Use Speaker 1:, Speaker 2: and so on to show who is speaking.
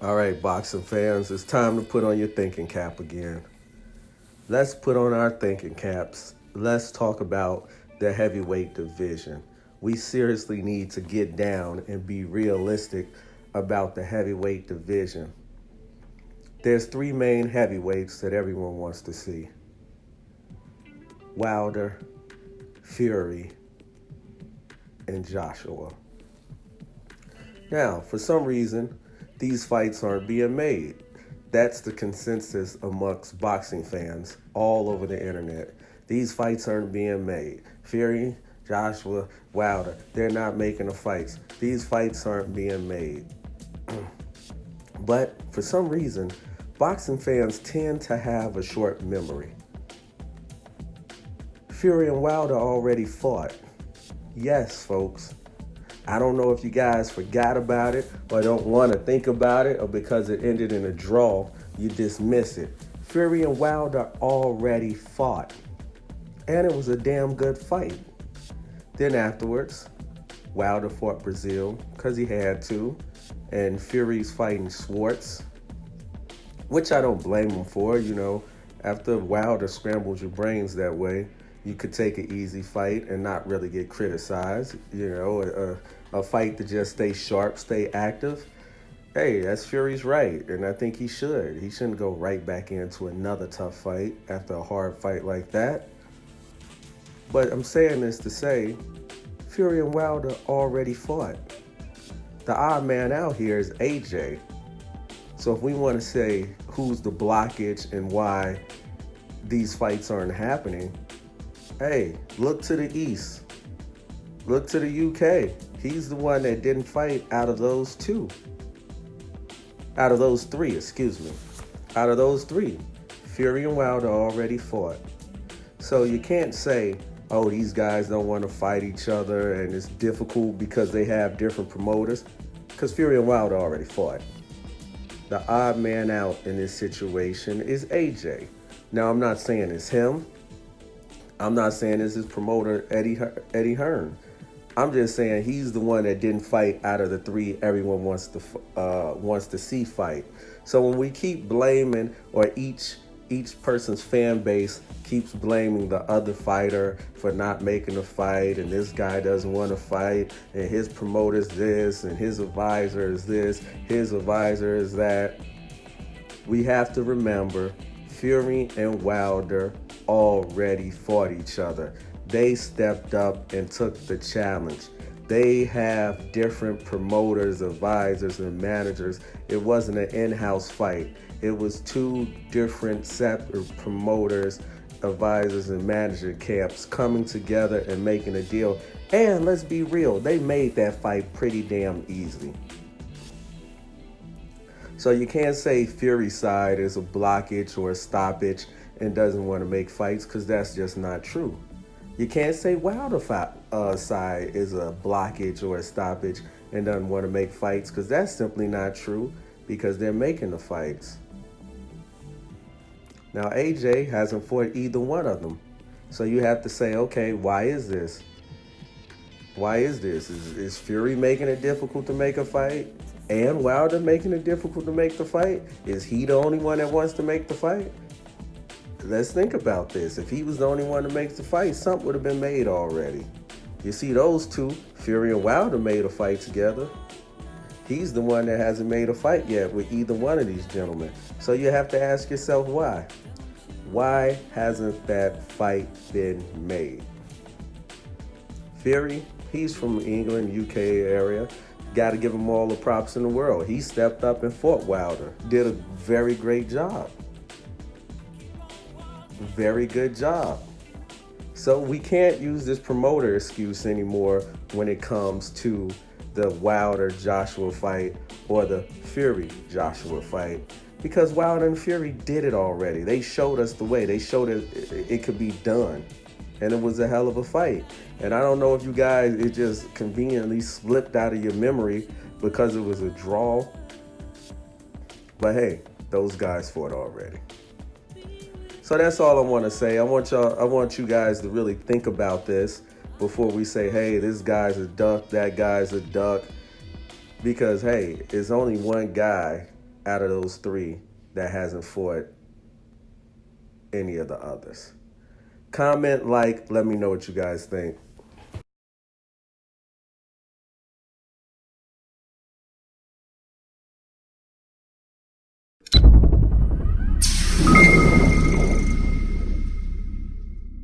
Speaker 1: All right, boxing fans, it's time to put on your thinking cap again. Let's put on our thinking caps. Let's talk about the heavyweight division. We seriously need to get down and be realistic about the heavyweight division. There's three main heavyweights that everyone wants to see: Wilder, Fury, and Joshua. Now, for some reason, these fights aren't being made. That's the consensus amongst boxing fans all over the internet. These fights aren't being made. Fury, Joshua, Wilder, they're not making the fights. These fights aren't being made. But for some reason, boxing fans tend to have a short memory. Fury and Wilder already fought. Yes, folks. I don't know if you guys forgot about it or don't want to think about it, or because it ended in a draw, you dismiss it. Fury and Wilder already fought, and it was a damn good fight. Then afterwards, Wilder fought Brazil because he had to, and Fury's fighting Schwartz, which I don't blame him for. After Wilder scrambles your brains that way, you could take an easy fight and not really get criticized. A fight to just stay sharp, stay active. Hey, that's Fury's right, and I think he should. He shouldn't go right back into another tough fight after a hard fight like that. But I'm saying this to say, Fury and Wilder already fought. The odd man out here is AJ. So if we want to say who's the blockage and why these fights aren't happening, hey, look to the East. Look to the UK. He's the one that didn't fight out of those two. Out of those three, excuse me. Out of those three, Fury and Wilder already fought. So you can't say, oh, these guys don't want to fight each other and it's difficult because they have different promoters, because Fury and Wilder already fought. The odd man out in this situation is AJ. Now, I'm not saying it's him. I'm not saying it's his promoter, Eddie Hearn. I'm just saying he's the one that didn't fight out of the three everyone wants to see fight. So when we keep blaming, or each person's fan base keeps blaming the other fighter for not making a fight, and this guy doesn't want to fight, and his promoter's this, and his advisor is this, his advisor is that, we have to remember Fury and Wilder already fought each other. They stepped up and took the challenge. They have different promoters, advisors, and managers. It wasn't an in-house fight. It was two different separate promoters, advisors, and manager camps coming together and making a deal. And let's be real, they made that fight pretty damn easy. So you can't say Fury's side is a blockage or a stoppage and doesn't want to make fights, because that's just not true. You can't say Wilder side is a blockage or a stoppage and doesn't want to make fights, because that's simply not true, because they're making the fights. Now, AJ hasn't fought either one of them. So you have to say, okay, why is this? Why is this? Is Fury making it difficult to make a fight? And Wilder making it difficult to make the fight? Is he the only one that wants to make the fight? Let's think about this. If he was the only one to make the fight, something would have been made already. You see, those two, Fury and Wilder, made a fight together. He's the one that hasn't made a fight yet with either one of these gentlemen. So you have to ask yourself why. Why hasn't that fight been made? Fury, he's from England, UK area. Got to give him all the props in the world. He stepped up and fought Wilder. Did a very great job. Very good job. So we can't use this promoter excuse anymore when it comes to the Wilder-Joshua fight or the Fury-Joshua fight, because Wilder and Fury did it already. They showed us the way. They showed it could be done, and it was a hell of a fight. And I don't know if you guys, it just conveniently slipped out of your memory because it was a draw, but hey, those guys fought already. So that's all I want to say. I want you guys to really think about this before we say, hey, this guy's a duck, that guy's a duck. Because, hey, it's only one guy out of those three that hasn't fought any of the others. Comment, like, let me know what you guys think.